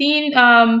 3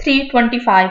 3:25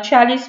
46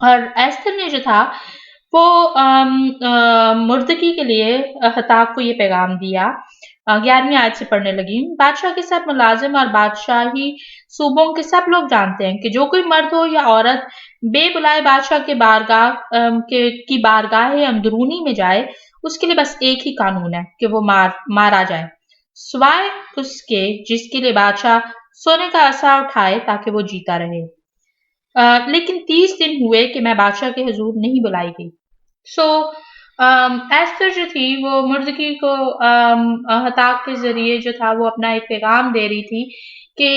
اور ایستر نے جو تھا وہ مردکی کے لیے حتاق کو یہ پیغام دیا. 11ویں آیت سے پڑھنے لگی. بادشاہ کے سب ملازم اور بادشاہی صوبوں کے سب لوگ جانتے ہیں کہ جو کوئی مرد ہو یا عورت بے بلائے بادشاہ کے کی بارگاہ اندرونی میں جائے اس کے لیے بس ایک ہی قانون ہے کہ وہ مارا جائے سوائے اس کے جس کے لیے بادشاہ سونے کا عصا اٹھائے تاکہ وہ جیتا رہے. لیکن 30 دن ہوئے کہ میں بادشاہ کے حضور نہیں بلائی گئی. سو ایستر جو تھی وہ مردکی کو حتاق کے ذریعے جو تھا وہ اپنا ایک پیغام دے رہی تھی کہ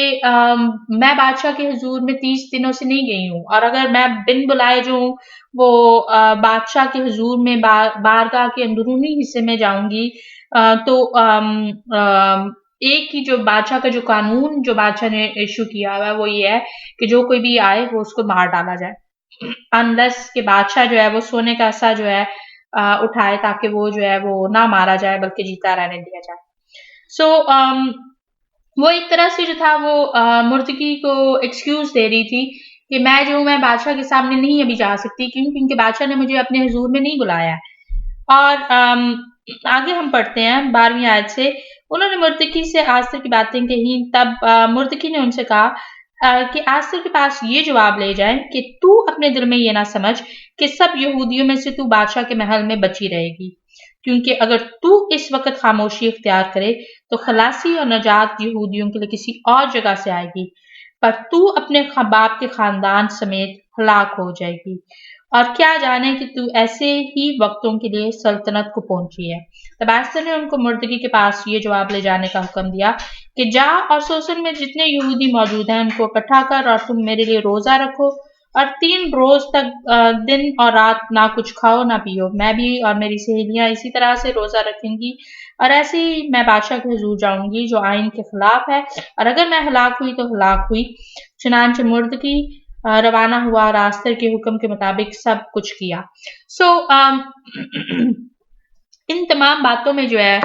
میں بادشاہ کے حضور میں 30 دنوں سے نہیں گئی ہوں، اور اگر میں بن بلائے جو ہوں وہ بادشاہ کے حضور میں بارگاہ کے اندرونی حصے میں جاؤں گی تو ایک ہی جو بادشاہ کا جو قانون جو بادشاہ نے ایشو کیا ہوا ہے وہ یہ ہے کہ جو کوئی بھی آئے وہ اس کو مار ڈالا جائے انلیس کہ بادشاہ جو ہے وہ سونے کا عصا جو ہے اٹھائے تاکہ وہ جو ہے وہ نہ مارا جائے بلکہ جیتا رہنے دیا جائے. سو وہ ایک طرح سے جو تھا وہ مردکی کو ایکسکیوز دے رہی تھی کہ میں بادشاہ کے سامنے نہیں ابھی جا سکتی کیونکہ بادشاہ نے مجھے اپنے حضور میں نہیں بلایا ہے. اور آگے ہم پڑھتے ہیں 12ویں آیت سے. انہوں نے مردکی سے آستر کی باتیں کہیں. تب مردکی نے ان سے کہا کہ آستر کے پاس یہ جواب لے جائیں کہ تو اپنے دل میں یہ نہ سمجھ کہ سب یہودیوں میں سے تو بادشاہ کے محل میں بچی رہے گی، کیونکہ اگر تو اس وقت خاموشی اختیار کرے تو خلاصی اور نجات یہودیوں کے لیے کسی اور جگہ سے آئے گی، پر تو اپنے باپ کے خاندان سمیت ہلاک ہو جائے گی، اور کیا جانے کہ تو ایسے ہی وقتوں کے لیے سلطنت کو پہنچی ہے. تب ایستر نے ان کو مردکی کے پاس یہ جواب لے جانے کا حکم دیا کہ جا اور سوسن میں جتنے یہودی موجود ہیں ان کو اکٹھا کر اور تم میرے لیے روزہ رکھو، اور 3 روز تک دن اور رات نہ کچھ کھاؤ نہ پیو. میں بھی اور میری سہیلیاں اسی طرح سے روزہ رکھیں گی، اور ایسے ہی میں بادشاہ کے حضور جاؤں گی جو آئین کے خلاف ہے، اور اگر میں ہلاک ہوئی تو ہلاک ہوئی. چنانچہ مردکی روانہ ہوا اور آستر کے حکم کے مطابق سب کچھ کیا. سو ان تمام باتوں میں جو ہے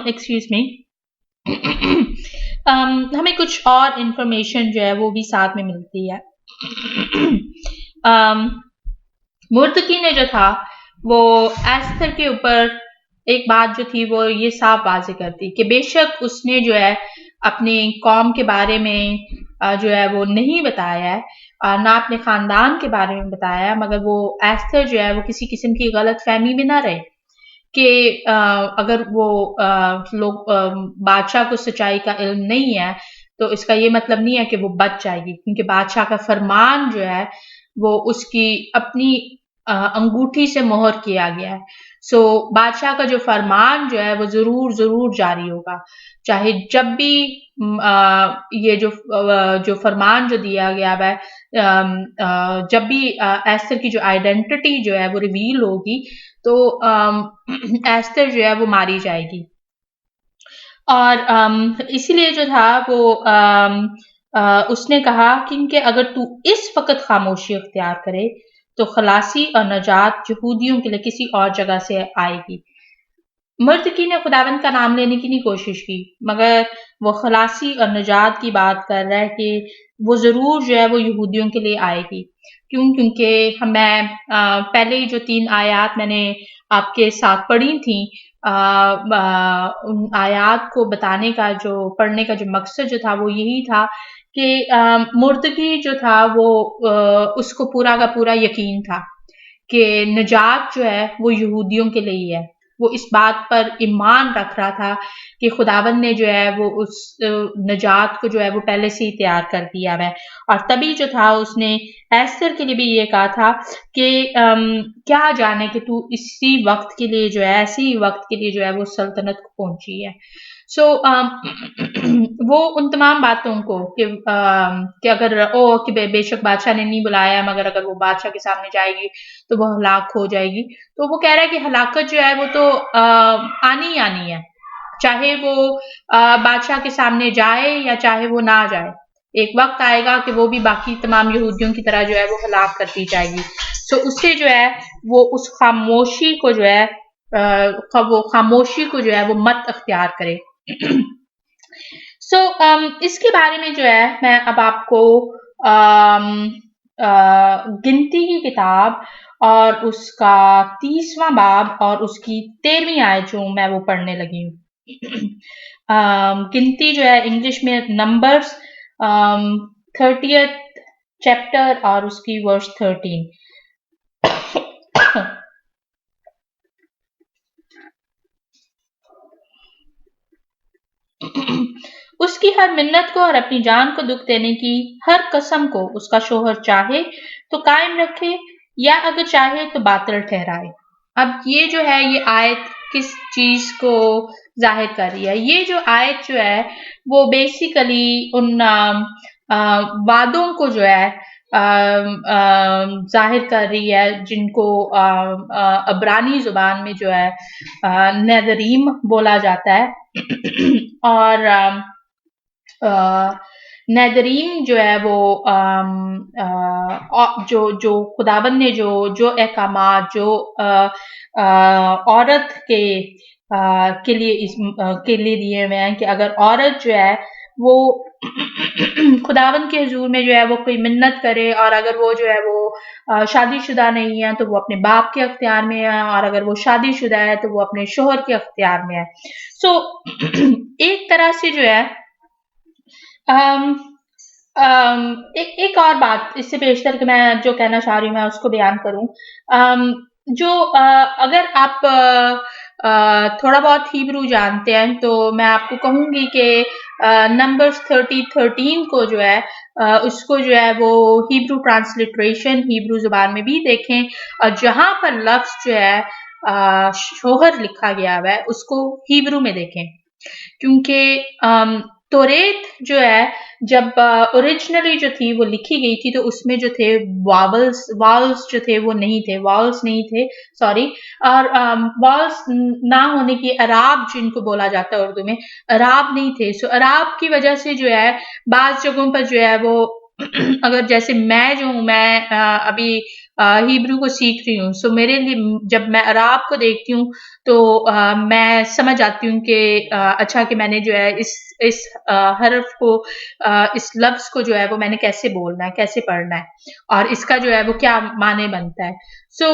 ایکسکیوز می ہمیں کچھ اور انفارمیشن جو ہے وہ بھی ساتھ میں ملتی ہے. مردکی نے جو تھا وہ ایستر کے اوپر ایک بات جو تھی وہ یہ صاف واضح کرتی کہ بے شک اس نے جو ہے اپنے قوم کے بارے میں جو ہے وہ نہیں بتایا ہے، نہ اپنے خاندان کے بارے میں بتایا ہے، مگر وہ ایستر جو ہے وہ کسی قسم کی غلط فہمی میں نہ رہے کہ اگر وہ لوگ بادشاہ کو سچائی کا علم نہیں ہے تو اس کا یہ مطلب نہیں ہے کہ وہ بچ جائے گی، کیونکہ بادشاہ کا فرمان جو ہے وہ اس کی اپنی انگوٹھی سے مہر کیا گیا ہے. سو بادشاہ کا جو فرمان جو ہے وہ ضرور جاری ہوگا، چاہے جب بھی یہ جو فرمان جو دیا گیا ہے جب بھی ایستر کی جو آئیڈینٹی جو ہے وہ ریویل ہوگی تو ایستر جو ہے وہ ماری جائے گی. اور اسی لیے جو تھا وہ اس نے کہا کہ اگر تو اس وقت خاموشی اختیار کرے تو خلاصی اور نجات یہودیوں کے لیے کسی اور جگہ سے آئے گی. مردکی نے خداوند کا نام لینے کی نہیں کوشش کی، مگر وہ خلاصی اور نجات کی بات کر رہا ہے کہ وہ ضرور جو ہے وہ یہودیوں کے لیے آئے گی. کیونکہ میں پہلے ہی جو 3 آیات میں نے آپ کے ساتھ پڑھی تھیں ان آیات کو بتانے کا جو پڑھنے کا جو مقصد جو تھا وہ یہی تھا کہ مردکی جو تھا وہ اس کو پورا کا پورا یقین تھا کہ نجات جو ہے وہ یہودیوں کے لیے ہی ہے. وہ اس بات پر ایمان رکھ رہا تھا کہ خداوند نے جو ہے وہ اس نجات کو جو ہے وہ پہلے سے ہی تیار کر دیا ہے. اور تبھی جو تھا اس نے ایستر کے لیے بھی یہ کہا تھا کہ کیا جانے کہ تو اسی وقت کے لیے جو ہے ایسی وقت کے لیے جو ہے وہ سلطنت کو پہنچی ہے. سو وہ ان تمام باتوں کو کہ اگر کہ بے شک بادشاہ نے نہیں بلایا مگر اگر وہ بادشاہ کے سامنے جائے گی تو وہ ہلاک ہو جائے گی، تو وہ کہہ رہا ہے کہ ہلاکت جو ہے وہ تو آنی ہے، چاہے وہ بادشاہ کے سامنے جائے یا چاہے وہ نہ جائے. ایک وقت آئے گا کہ وہ بھی باقی تمام یہودیوں کی طرح جو ہے وہ ہلاک کر دی جائے گی. سو اس سے جو ہے وہ اس خاموشی کو جو ہے وہ مت اختیار کرے. سو اس کے بارے میں جو ہے میں اب آپ کو گنتی کی کتاب اور اس کا 30واں باب اور اس کی 13ویں آیت جو میں وہ پڑھنے لگی ہوں. گنتی جو ہے انگلش میں نمبرز 30th چیپٹر اور اس کی ورس 13. اس کی ہر منت کو اور اپنی جان کو دکھ دینے کی ہر قسم کو اس کا شوہر چاہے تو قائم رکھے یا اگر چاہے تو باطل ٹھہرائے. اب یہ جو ہے یہ آیت کس چیز کو ظاہر کر رہی ہے؟ یہ جو آیت جو ہے وہ بیسیکلی ان وعدوں کو جو ہے ظاہر کر رہی ہے جن کو عبرانی زبان میں جو ہے نذریم بولا جاتا ہے. اور نذرین جو ہے وہ جو خداوند نے جو احکامات جو عورت کے لیے دیے ہوئے ہیں کہ اگر عورت جو ہے وہ خداوند کے حضور میں جو ہے وہ کوئی منت کرے اور اگر وہ جو ہے وہ شادی شدہ نہیں ہے تو وہ اپنے باپ کے اختیار میں ہے اور اگر وہ شادی شدہ ہے تو وہ اپنے شوہر کے اختیار میں ہے. سو ایک طرح سے جو ہے ایک اور بات اس سے بیشتر کہ میں جو کہنا چاہ رہی ہوں میں اس کو بیان کروں. جو اگر آپ تھوڑا بہت ہیبرو جانتے ہیں تو میں آپ کو کہوں گی کہ نمبرز 13 کو جو ہے اس کو جو ہے وہ ہیبرو ٹرانسلیٹریشن ہیبرو زبان میں بھی دیکھیں اور جہاں پر لفظ جو ہے شوہر لکھا گیا ہوا ہے اس کو ہیبرو میں دیکھیں کیونکہ توریت جو ہے جب اوریجنلی جو تھی وہ لکھی گئی تھی تو اس میں جو تھے والز جو تھے وہ نہیں تھے سوری اور والز نہ ہونے کی عراب جن کو بولا جاتا ہے اردو میں عراب نہیں تھے. سو عراب کی وجہ سے جو ہے بعض جگہوں پر جو ہے وہ اگر جیسے میں جو ہوں میں ابھی ہیبرو کو سیکھ رہی ہوں سو میرے لیے جب میں عراب کو دیکھتی ہوں تو میں سمجھ آتی ہوں کہ اچھا کہ میں نے جو ہے اس حرف کو اس لفظ کو جو ہے وہ میں نے کیسے بولنا ہے کیسے پڑھنا ہے اور اس کا جو ہے وہ کیا معنی بنتا ہے. سو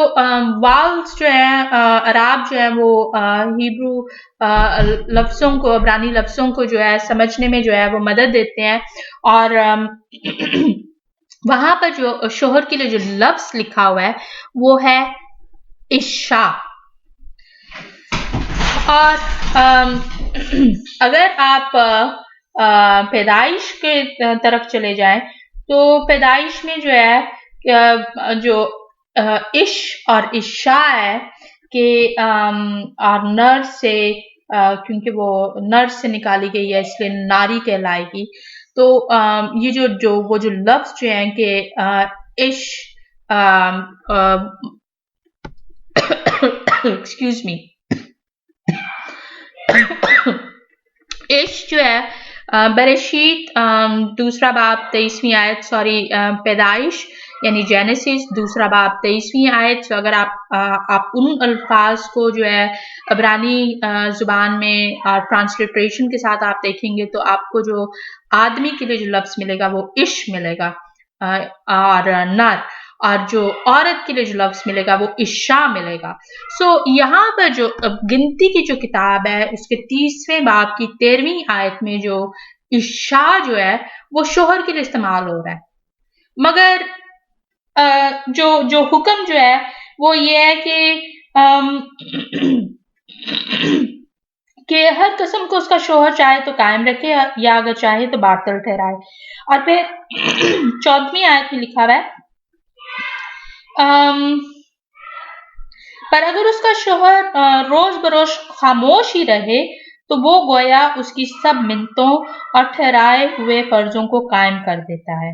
والز جو ہے عراب جو ہے وہ ہیبرو لفظوں کو عبرانی لفظوں کو جو ہے سمجھنے میں جو ہے وہ مدد دیتے ہیں اور وہاں پر جو شوہر کے لیے جو لفظ لکھا ہوا ہے وہ ہے عشا. اور اگر آپ پیدائش کے طرف چلے جائیں تو پیدائش میں جو ہے جو عش اور عشا ہے کہ اور نر سے کیونکہ وہ نر سے نکالی گئی ہے اس لیے ناری کہلائے گی. تو یہ وہ جو لفظ جو ہیں کہ عش ایکسکیوز می عش جو ہے بریشیت دوسرا باب 23ویں آیت پیدائش یعنی جینیسس دوسرا باب 23ویں آیت. تو اگر آپ ان الفاظ کو جو ہے عبرانی زبان میں ٹرانسلیٹریشن کے ساتھ آپ دیکھیں گے تو آپ کو جو آدمی کے لیے جو لفظ ملے گا وہ عش ملے گا اور نر اور جو عورت کے لیے جو لفظ ملے گا وہ عشا ملے گا. سو یہاں پر جو گنتی کی جو کتاب ہے اس کے 30ویں باب کی 13ویں آیت میں جو عشا جو ہے وہ شوہر کے لیے استعمال ہو رہا ہے مگر جو حکم جو ہے وہ یہ ہے کہ ہر قسم کو اس کا شوہر چاہے تو قائم رکھے یا اگر چاہے تو باطل ٹھہرائے. اور پھر 14ویں آیت میں لکھا ہوا ہے پر اگر اس کا شوہر روز بروز خاموش ہی رہے تو وہ گویا اس کی سب منتوں اور ٹھہرائے ہوئے فرضوں کو قائم کر دیتا ہے.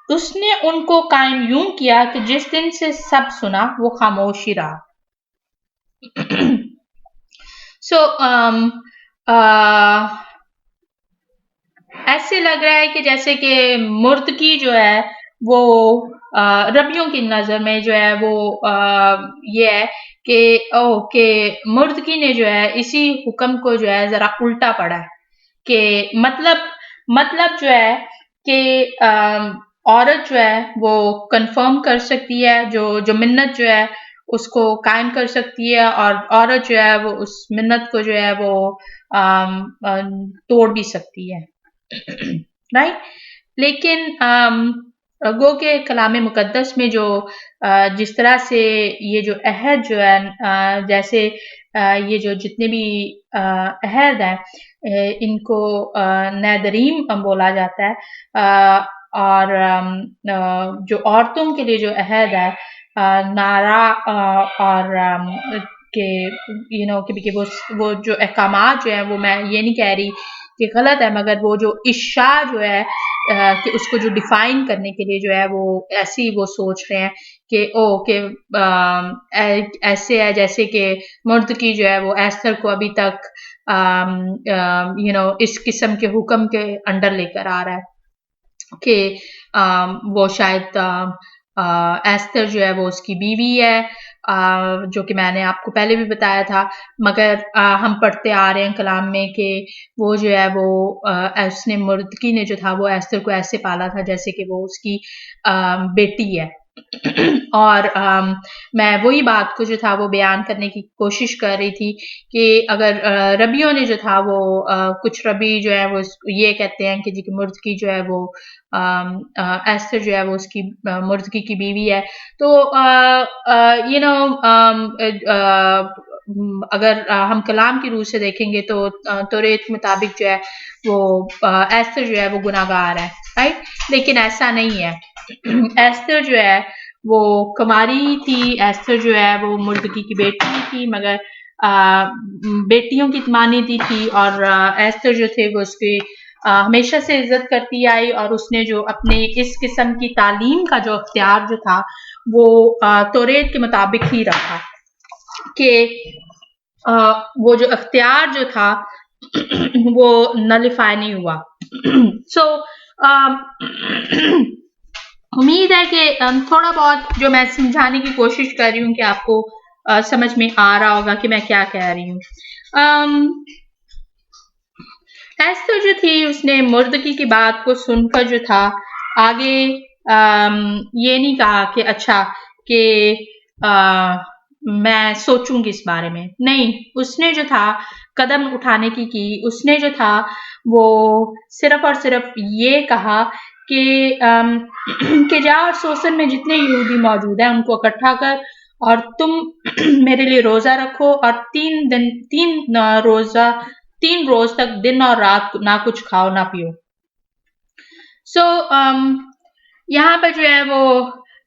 اس نے ان کو قائم یوں کیا کہ جس دن سے سب سنا وہ خاموش ہی رہا. سو ایسے لگ رہا ہے کہ جیسے کہ مردگی جو ہے وہ ربیوں کی نظر میں جو ہے وہ یہ ہے کہ مردگی نے جو ہے اسی حکم کو جو ہے ذرا الٹا پڑا ہے کہ مطلب جو ہے کہ عورت جو ہے وہ کنفرم کر سکتی ہے، جو منت جو ہے اس کو قائم کر سکتی ہے، اور عورت جو ہے وہ اس منت کو جو ہے وہ توڑ بھی سکتی ہے، رائٹ؟ لیکن گو کہ کلام مقدس میں جو جس طرح سے یہ جو عہد جو ہے جیسے یہ جو جتنے بھی عہد ہیں ان کو نیدریم بولا جاتا ہے، اور جو عورتوں کے لیے جو عہد ہے نارا اور کہ کہ وہ جو احکامات جو ہیں وہ میں یہ نہیں کہہ رہی کہ غلط ہے، مگر وہ جو اشاع جو ہے کہ اس کو جو ڈیفائن کرنے کے لیے جو ہے وہ ایسی وہ سوچ رہے ہیں کہ ایسے ہے جیسے کہ مرد کی جو ہے وہ ایستر کو ابھی تک اس قسم کے حکم کے انڈر لے کر آ رہا ہے کہ وہ شاید ایستر جو ہے وہ اس کی بیوی ہے، جو کہ میں نے آپ کو پہلے بھی بتایا تھا، مگر ہم پڑھتے آ رہے ہیں کلام میں کہ وہ جو ہے وہ اس نے مردکی نے جو تھا وہ ایستر کو ایسے پالا تھا جیسے کہ وہ اس کی بیٹی ہے، اور میں وہی بات کو جو تھا وہ بیان کرنے کی کوشش کر رہی تھی کہ اگر ربیوں نے جو تھا وہ کچھ ربی جو ہے وہ یہ کہتے ہیں کہ جی کہ مردکی جو ہے وہ ایستر جو ہے وہ اس کی مردکی کی بیوی ہے، تو اگر ہم کلام کی روح سے دیکھیں گے تو توریت مطابق جو ہے وہ ایستر جو ہے وہ گناہگار ہے، رائٹ؟ لیکن ایسا نہیں ہے، ایستر جو ہے وہ کماری تھی، ایستر جو ہے وہ مردکی کی بیٹی تھی، مگر بیٹیوں کی مانیتی تھی، اور ایستر جو تھے وہ اس کی ہمیشہ سے عزت کرتی آئی، اور اس نے جو اپنے اس قسم کی تعلیم کا جو اختیار جو تھا وہ توریت کے مطابق ہی رکھا، کہ وہ جو اختیار جو تھا وہ نلیفائی نہیں ہوا۔ سو امید ہے کہ تھوڑا بہت جو میں سمجھانے کی کوشش کر رہی ہوں کہ آپ کو سمجھ میں آ رہا ہوگا کہ میں کیا کہہ رہی ہوں۔ ایستر جو تھی اس نے مردکی کی بات کو سن کر جو تھا آگے یہ نہیں کہا کہ اچھا کہ میں سوچوں گی اس بارے میں، نہیں، اس نے جو تھا قدم اٹھانے کی اس نے جو تھا وہ صرف اور صرف یہ کہا کہ جا اور سوسن میں جتنے یہودی موجود ہیں ان کو اکٹھا کر اور تم میرے لیے روزہ رکھو، اور 3 روز تک دن اور رات نہ کچھ کھاؤ نہ پیو۔ سو یہاں پر جو ہے وہ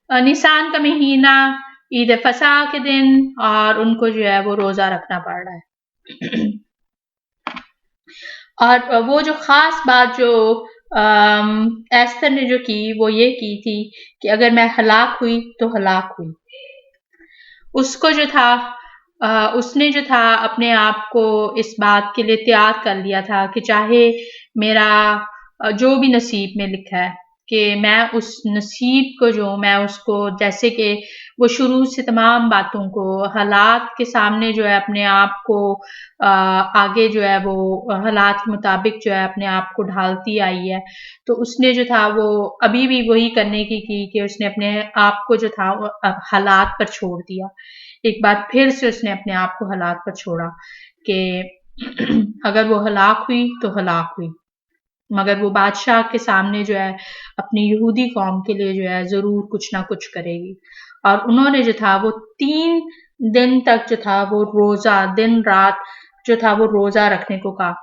نیسان کا مہینہ، عید فصح کے دن، اور ان کو جو ہے وہ روزہ رکھنا پڑ رہا ہے، اور وہ جو خاص بات جو ایستر نے جو کی وہ یہ کی تھی کہ اگر میں ہلاک ہوئی تو ہلاک ہوئی۔ اس کو جو تھا اس نے جو تھا اپنے آپ کو اس بات کے لیے تیار کر لیا تھا کہ چاہے میرا جو بھی نصیب میں لکھا ہے کہ میں اس نصیب کو میں اس کو جیسے کہ وہ شروع سے تمام باتوں کو حالات کے سامنے جو ہے اپنے آپ کو آگے جو ہے وہ حالات کے مطابق جو ہے اپنے آپ کو ڈھالتی آئی ہے، تو اس نے جو تھا وہ ابھی بھی وہی کرنے کی کہ اس نے اپنے آپ کو جو تھا حالات پر چھوڑ دیا، ایک بار پھر سے اس نے اپنے آپ کو حالات پر چھوڑا کہ اگر وہ ہلاک ہوئی تو ہلاک ہوئی، مگر وہ بادشاہ کے سامنے جو ہے اپنی یہودی قوم کے لیے جو ہے ضرور کچھ نہ کچھ کرے گی، اور انہوں نے جو تھا وہ 3 دن تک جو تھا وہ روزہ دن رات جو تھا وہ روزہ رکھنے کو کہا۔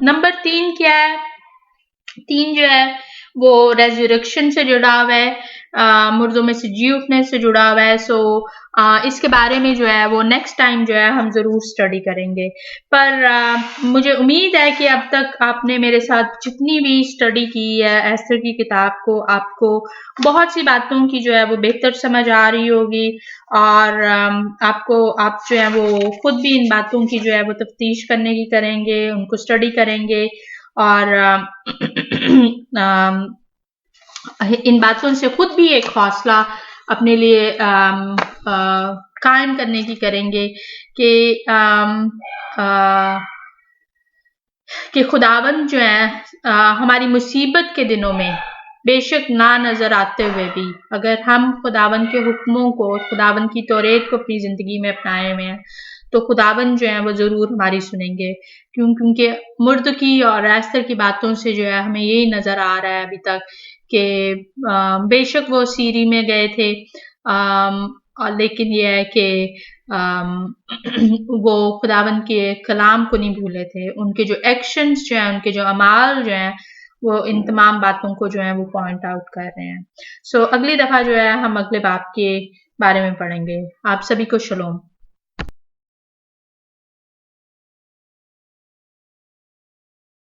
نمبر 3 کیا ہے؟ 3 جو ہے وہ ریزریکشن سے جڑا ہوا ہے، مردوں میں سے جی اٹھنے سے جڑا ہوا ہے، سو اس کے بارے میں جو ہے وہ نیکسٹ ٹائم جو ہے ہم ضرور سٹڈی کریں گے، پر مجھے امید ہے کہ اب تک آپ نے میرے ساتھ جتنی بھی سٹڈی کی ہے ایستر کی کتاب کو، آپ کو بہت سی باتوں کی جو ہے وہ بہتر سمجھ آ رہی ہوگی، اور آپ جو ہے وہ خود بھی ان باتوں کی جو ہے وہ تفتیش کرنے کی کریں گے، ان کو سٹڈی کریں گے، اور ان باتوں سے خود بھی ایک حوصلہ اپنے لیے قائم کرنے کی کریں گے کہ کہ خداوند جو ہے ہماری مصیبت کے دنوں میں بے شک نہ نظر آتے ہوئے بھی اگر ہم خداوند کے حکموں کو، خداوند کی توریت کو اپنی زندگی میں اپنائے ہوئے ہیں تو خداوند جو ہے وہ ضرور ہماری سنیں گے، کیونکہ مردکی اور ایستر کی باتوں سے جو ہے ہمیں یہی نظر آ رہا ہے ابھی تک کہ بے شک وہ سیری میں گئے تھے، اور لیکن یہ ہے کہ وہ خداوند کے کلام کو نہیں بھولے تھے، ان کے جو ایکشنز جو ہیں، ان کے جو اعمال جو ہیں وہ ان تمام باتوں کو جو ہے وہ پوائنٹ آؤٹ کر رہے ہیں۔ سو اگلی دفعہ جو ہے ہم اگلے باب کے بارے میں پڑھیں گے۔ آپ سبھی کو شلوم۔